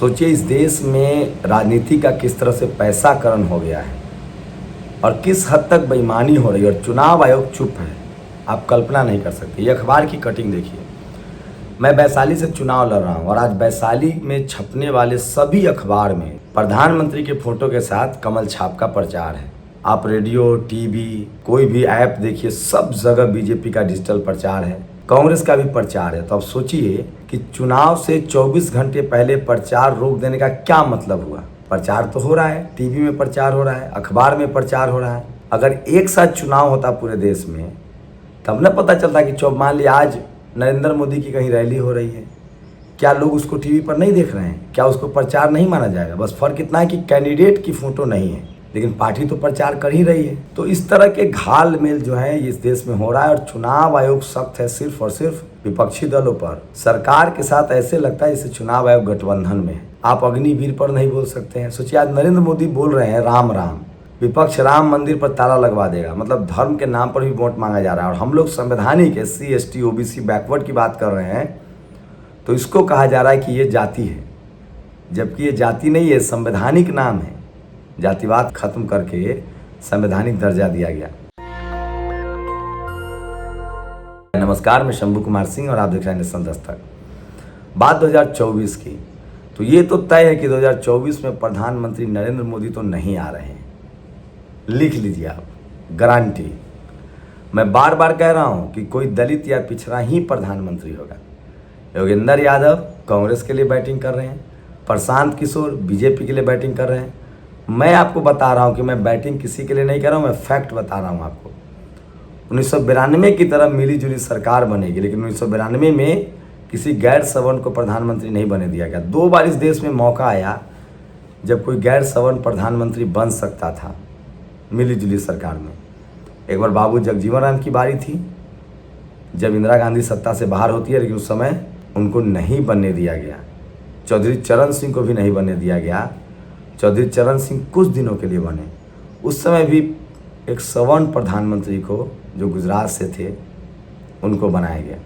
सोचिए इस देश में राजनीति का किस तरह से पैसाकरण हो गया है और किस हद तक बेईमानी हो रही है और चुनाव आयोग चुप है। आप कल्पना नहीं कर सकते। ये अखबार की कटिंग देखिए। मैं वैशाली से चुनाव लड़ रहा हूँ और आज वैशाली में छपने वाले सभी अखबार में प्रधानमंत्री के फोटो के साथ कमल छाप का प्रचार है। आप रेडियो, टीवी, कोई भी ऐप देखिए, सब जगह बीजेपी का डिजिटल प्रचार है, कांग्रेस का भी प्रचार है। तो अब सोचिए कि चुनाव से 24 घंटे पहले प्रचार रोक देने का क्या मतलब हुआ। प्रचार तो हो रहा है, टीवी में प्रचार हो रहा है, अखबार में प्रचार हो रहा है। अगर एक साथ चुनाव होता पूरे देश में तब न पता चलता कि मान लिया आज नरेंद्र मोदी की कहीं रैली हो रही है, क्या लोग उसको टीवी पर नहीं देख रहे हैं? क्या उसको प्रचार नहीं माना जाएगा? बस फर्क इतना है कि कैंडिडेट की फोटो नहीं है, लेकिन पार्टी तो प्रचार कर ही रही है। तो इस तरह के घाल मेल जो है इस देश में हो रहा है और चुनाव आयोग सख्त है सिर्फ और सिर्फ विपक्षी दलों पर। सरकार के साथ ऐसे लगता है जैसे चुनाव आयोग गठबंधन में है। आप अग्निवीर पर नहीं बोल सकते हैं। सोचिए आज नरेंद्र मोदी बोल रहे हैं राम राम, विपक्ष राम मंदिर पर ताला लगवा देगा। मतलब धर्म के नाम पर भी वोट मांगा जा रहा है। और हम लोग संवैधानिक SC, ST, OBC बैकवर्ड की बात कर रहे हैं तो इसको कहा जा रहा है कि ये जाति है, जबकि ये जाति नहीं है, संवैधानिक नाम है। जातिवाद खत्म करके संवैधानिक दर्जा दिया गया। नमस्कार, मैं शंभू कुमार सिंह और आप देख रहे हैं नेशन दस्तक। बात 2024 की, तो ये तो तय है कि 2024 में प्रधानमंत्री नरेंद्र मोदी तो नहीं आ रहे हैं। लिख लीजिए आप, गारंटी। मैं बार बार कह रहा हूं कि कोई दलित या पिछड़ा ही प्रधानमंत्री होगा। योगेंद्र यादव कांग्रेस के लिए बैटिंग कर रहे हैं, प्रशांत किशोर बीजेपी के लिए बैटिंग कर रहे हैं। मैं आपको बता रहा हूं कि मैं बैटिंग किसी के लिए नहीं कर रहा हूं, मैं फैक्ट बता रहा हूं आपको। 1992 की तरह मिली जुली सरकार बनेगी, लेकिन 1992 में किसी गैर सवर्ण को प्रधानमंत्री नहीं बने दिया गया। 2 बार इस देश में मौका आया जब कोई गैर सवर्ण प्रधानमंत्री बन सकता था मिली जुली सरकार में। एक बार बाबू जगजीवन राम की बारी थी जब इंदिरा गांधी सत्ता से बाहर होती है, लेकिन उस समय उनको नहीं बनने दिया गया। चौधरी चरण सिंह को भी नहीं बनने दिया गया। चौधरी चरण सिंह कुछ दिनों के लिए बने। उस समय भी एक सवर्ण प्रधानमंत्री को जो गुजरात से थे उनको बनाया गया।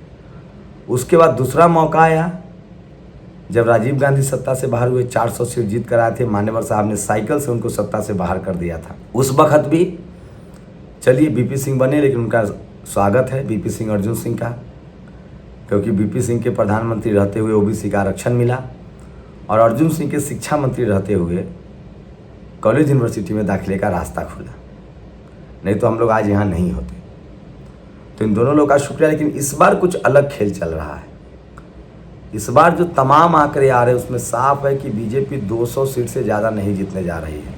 उसके बाद दूसरा मौका आया जब राजीव गांधी सत्ता से बाहर हुए, 400 सीट जीत कर आए थे। मान्यवर साहब ने साइकिल से उनको सत्ता से बाहर कर दिया था। उस वक्त भी चलिए BP सिंह बने, लेकिन उनका स्वागत है BP सिंह, अर्जुन सिंह का, क्योंकि BP सिंह के प्रधानमंत्री रहते हुए OBC का आरक्षण मिला और अर्जुन सिंह के शिक्षा मंत्री रहते हुए कॉलेज यूनिवर्सिटी में दाखिले का रास्ता खुला। नहीं तो हम लोग आज यहाँ नहीं होते। तो इन दोनों लोग का शुक्रिया। लेकिन इस बार कुछ अलग खेल चल रहा है। इस बार जो तमाम आंकड़े आ रहे हैं उसमें साफ है कि बीजेपी 200 सीट से ज़्यादा नहीं जीतने जा रही है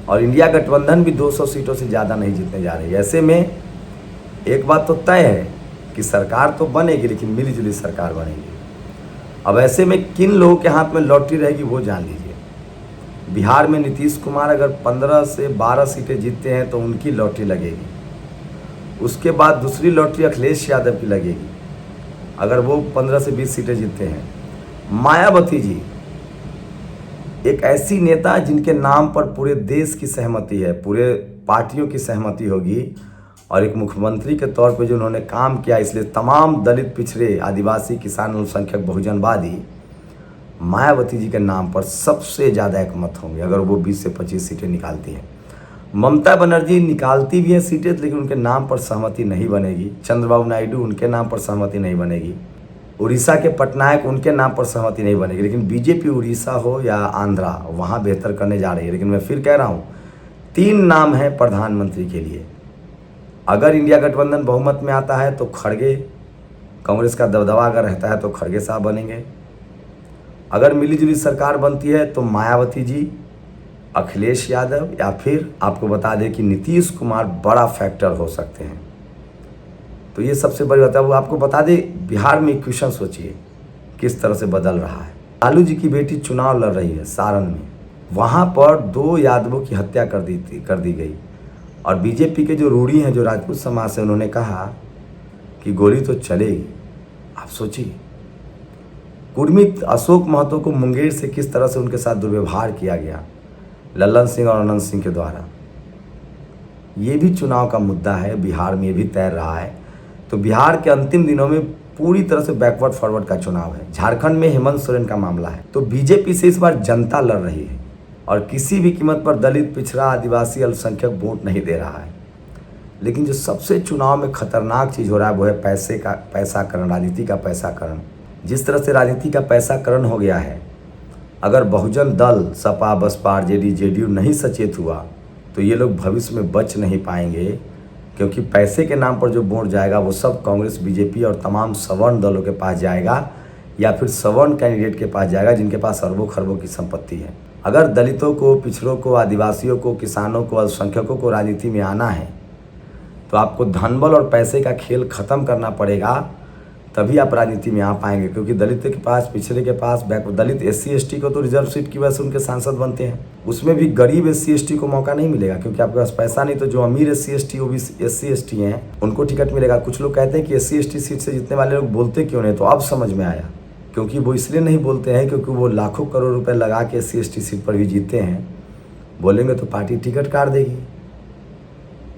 और इंडिया गठबंधन भी 200 सीटों से ज़्यादा नहीं जीतने जा रही है। ऐसे में एक बात तो तय है कि सरकार तो बनेगी, लेकिन मिली जुली सरकार बनेगी। अब ऐसे में किन लोगों के हाथ में लॉटरी रहेगी वो जान लीजिए। बिहार में नीतीश कुमार अगर 15 से 12 सीटें जीतते हैं तो उनकी लॉटरी लगेगी। उसके बाद दूसरी लॉटरी अखिलेश यादव की लगेगी अगर वो 15 से 20 सीटें जीतते हैं। मायावती जी एक ऐसी नेता जिनके नाम पर पूरे देश की सहमति है, पूरे पार्टियों की सहमति होगी, और एक मुख्यमंत्री के तौर पे जो उन्होंने काम किया, इसलिए तमाम दलित, पिछड़े, आदिवासी, किसान, अल्पसंख्यक, बहुजनवादी मायावती जी के नाम पर सबसे ज़्यादा एकमत होंगे अगर वो 20 से 25 सीटें निकालती हैं। ममता बनर्जी निकालती भी हैं सीटें, लेकिन उनके नाम पर सहमति नहीं बनेगी। चंद्रबाबू नायडू उनके नाम पर सहमति नहीं बनेगी। उड़ीसा के पटनायक उनके नाम पर सहमति नहीं बनेगी। लेकिन बीजेपी उड़ीसा हो या आंध्रा, वहाँ बेहतर करने जा रही है। लेकिन मैं फिर कह रहा हूँ 3 नाम हैं प्रधानमंत्री के लिए। अगर इंडिया गठबंधन बहुमत में आता है तो खड़गे, कांग्रेस का दबदबा अगर रहता है तो खड़गे साहब बनेंगे। अगर मिलीजुली सरकार बनती है तो मायावती जी, अखिलेश यादव, या फिर आपको बता दें कि नीतीश कुमार बड़ा फैक्टर हो सकते हैं। तो ये सबसे बड़ी बात है। वो आपको बता दें बिहार में इक्वेशन सोचिए किस तरह से बदल रहा है। लालू जी की बेटी चुनाव लड़ रही है सारण में, वहाँ पर 2 यादवों की हत्या कर दी गई और बीजेपी के जो रूढ़ी हैं, जो राजपूत समाज से, उन्होंने कहा कि गोली तो चलेगी। आप सोचिए कुर्मी अशोक महतो को मुंगेर से किस तरह से उनके साथ दुर्व्यवहार किया गया लल्लन सिंह और अनंत सिंह के द्वारा। ये भी चुनाव का मुद्दा है, बिहार में भी तैर रहा है। तो बिहार के अंतिम दिनों में पूरी तरह से बैकवर्ड फॉरवर्ड का चुनाव है। झारखंड में हेमंत सोरेन का मामला है, तो बीजेपी से इस बार जनता लड़ रही है और किसी भी कीमत पर दलित, पिछड़ा, आदिवासी, अल्पसंख्यक वोट नहीं दे रहा है। लेकिन जो सबसे चुनाव में खतरनाक चीज़ हो रहा है वो है पैसाकरण, राजनीति का पैसाकरण। जिस तरह से राजनीति का पैसाकरण हो गया है, अगर बहुजन दल, सपा, बसपा, आरजेडी, जेडीयू नहीं सचेत हुआ तो ये लोग भविष्य में बच नहीं पाएंगे, क्योंकि पैसे के नाम पर जो वोट जाएगा वो सब कांग्रेस, बीजेपी और तमाम सवर्ण दलों के पास जाएगा या फिर सवर्ण कैंडिडेट के पास जाएगा जिनके पास अरबों खरबों की संपत्ति है। अगर दलितों को, पिछड़ों को, आदिवासियों को, किसानों को, अल्पसंख्यकों को राजनीति में आना है तो आपको धनबल और पैसे का खेल खत्म करना पड़ेगा, तभी आप राजनीति में आ पाएंगे। क्योंकि दलित के पास, पिछड़े के पास, दलित SC ST को तो रिजर्व सीट की वजह से उनके सांसद बनते हैं, उसमें भी गरीब SC ST को मौका नहीं मिलेगा क्योंकि आपके पास पैसा नहीं। तो जो अमीर SC ST, OBC, SC ST हैं उनको टिकट मिलेगा। कुछ लोग कहते हैं कि SC ST सीट से जीतने वाले लोग बोलते क्यों नहीं, तो अब समझ में आया, क्योंकि वो इसलिए नहीं बोलते हैं क्योंकि वो लाखों करोड़ रुपए लगा के SC ST सीट पर भी जीते हैं। बोलेंगे तो पार्टी टिकट काट देगी।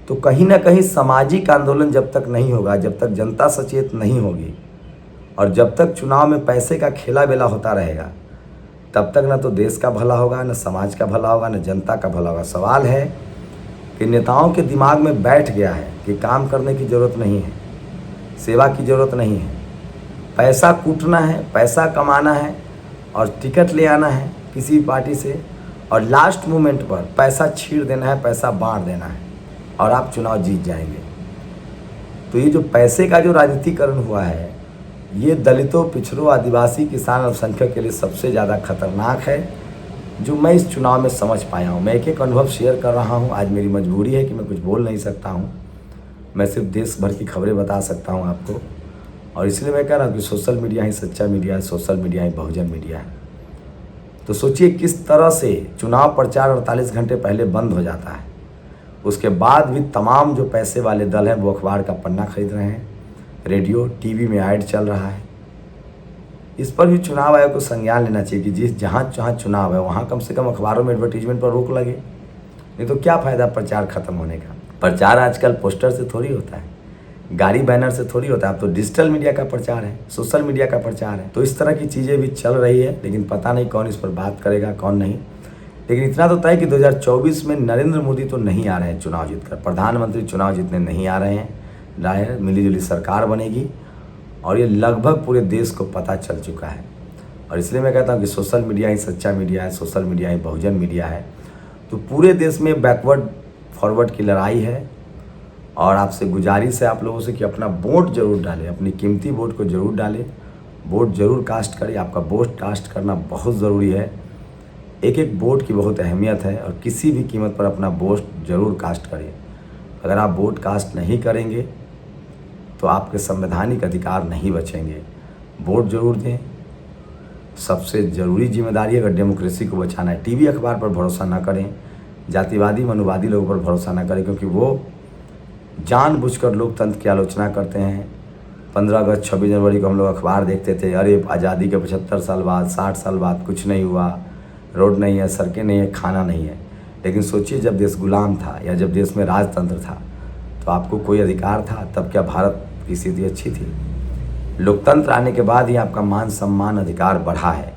तो कहीं ना कहीं सामाजिक आंदोलन जब तक नहीं होगा, जब तक जनता सचेत नहीं होगी और जब तक चुनाव में पैसे का खेला बेला होता रहेगा, तब तक ना तो देश का भला होगा, ना समाज का भला होगा, ना जनता का भला होगा। सवाल है कि नेताओं के दिमाग में बैठ गया है कि काम करने की ज़रूरत नहीं है, सेवा की ज़रूरत नहीं है, पैसा कूटना है, पैसा कमाना है और टिकट ले आना है किसी पार्टी से और लास्ट मोमेंट पर पैसा छीड़ देना है, पैसा बांट देना है और आप चुनाव जीत जाएंगे। तो ये जो पैसे का जो राजनीतिकरण हुआ है, ये दलितों, पिछड़ों, आदिवासी, किसान, अल्पसंख्यक के लिए सबसे ज़्यादा खतरनाक है, जो मैं इस चुनाव में समझ पाया हूँ। मैं एक अनुभव शेयर कर रहा हूँ। आज मेरी मजबूरी है कि मैं कुछ बोल नहीं सकता हूँ, मैं सिर्फ देश भर की खबरें बता सकता हूँ आपको, और इसलिए मैं कह रहा हूँ कि सोशल मीडिया ही सच्चा मीडिया है, सोशल मीडिया ही बहुजन मीडिया है। तो सोचिए किस तरह से चुनाव प्रचार 48 घंटे पहले बंद हो जाता है, उसके बाद भी तमाम जो पैसे वाले दल हैं वो अखबार का पन्ना खरीद रहे हैं, रेडियो, टीवी में ऐड चल रहा है। इस पर भी चुनाव आयोग को संज्ञान लेना चाहिए कि जहाँ चुनाव है वहाँ कम से कम अखबारों में एडवर्टीजमेंट पर रोक लगे। नहीं तो क्या फ़ायदा प्रचार खत्म होने का। प्रचार आजकल पोस्टर से थोड़ी होता है, गाड़ी बैनर से थोड़ी होता है, अब तो डिजिटल मीडिया का प्रचार है, सोशल मीडिया का प्रचार है। तो इस तरह की चीज़ें भी चल रही है, लेकिन पता नहीं कौन इस पर बात करेगा कौन नहीं। लेकिन इतना तो तय कि 2024 में नरेंद्र मोदी तो नहीं आ रहे हैं चुनाव जीतकर, प्रधानमंत्री चुनाव जीतने नहीं आ रहे हैं। राय मिली जुली सरकार बनेगी और ये लगभग पूरे देश को पता चल चुका है। और इसलिए मैं कहता हूँ कि सोशल मीडिया ही सच्चा मीडिया है, सोशल मीडिया ही बहुजन मीडिया है। तो पूरे देश में बैकवर्ड फॉरवर्ड की लड़ाई है और आपसे गुजारिश है आप लोगों से कि अपना वोट जरूर डालें, अपनी कीमती वोट को जरूर डालें, वोट जरूर कास्ट करें। आपका वोट कास्ट करना बहुत ज़रूरी है, एक एक वोट की बहुत अहमियत है और किसी भी कीमत पर अपना वोट जरूर कास्ट करें। अगर आप वोट कास्ट नहीं करेंगे तो आपके संवैधानिक अधिकार नहीं बचेंगे। वोट जरूर दें, सबसे ज़रूरी जिम्मेदारी अगर डेमोक्रेसी को बचाना है। टीवी अखबार पर भरोसा ना करें, जातिवादी मनुवादी लोगों पर भरोसा ना करें, क्योंकि वो जानबूझकर लोकतंत्र की आलोचना करते हैं। 15 अगस्त 26 जनवरी को हम लोग अखबार देखते थे, अरे आज़ादी के 75 साल बाद, 60 साल बाद कुछ नहीं हुआ, रोड नहीं है, सड़कें नहीं है, खाना नहीं है। लेकिन सोचिए जब देश गुलाम था या जब देश में राजतंत्र था तो आपको कोई अधिकार था? तब क्या भारत की स्थिति अच्छी थी? लोकतंत्र आने के बाद ही आपका मान सम्मान अधिकार बढ़ा है।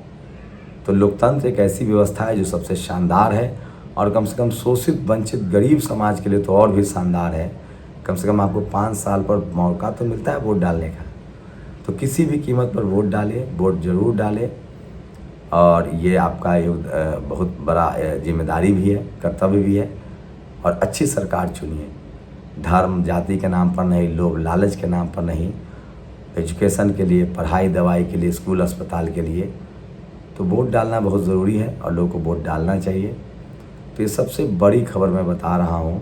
तो लोकतंत्र एक ऐसी व्यवस्था है जो सबसे शानदार है और कम से कम शोषित, वंचित, गरीब समाज के लिए तो और भी शानदार है। कम से कम आपको 5 साल पर मौका तो मिलता है वोट डालने का। तो किसी भी कीमत पर वोट डालें, वोट जरूर डालें। और ये आपका एक बहुत बड़ा जिम्मेदारी भी है, कर्तव्य भी है। और अच्छी सरकार चुनिए, धर्म जाति के नाम पर नहीं, लोभ लालच के नाम पर नहीं, एजुकेशन के लिए, पढ़ाई दवाई के लिए, स्कूल अस्पताल के लिए। तो वोट डालना बहुत ज़रूरी है और लोगों को वोट डालना चाहिए। तो ये सबसे बड़ी खबर मैं बता रहा हूँ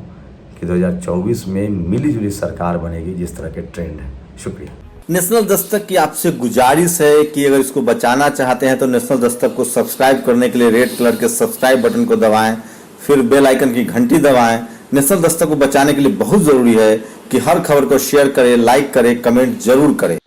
कि 2024 में मिलीजुली सरकार बनेगी जिस तरह के ट्रेंड है। शुक्रिया। नेशनल दस्तक की आपसे गुजारिश है कि अगर इसको बचाना चाहते हैं तो नेशनल दस्तक को सब्सक्राइब करने के लिए रेड कलर के सब्सक्राइब बटन को दबाएं, फिर बेल आइकन की घंटी दबाएं। नेशनल दस्तक को बचाने के लिए बहुत ज़रूरी है कि हर खबर को शेयर करें, लाइक करें, कमेंट जरूर करें।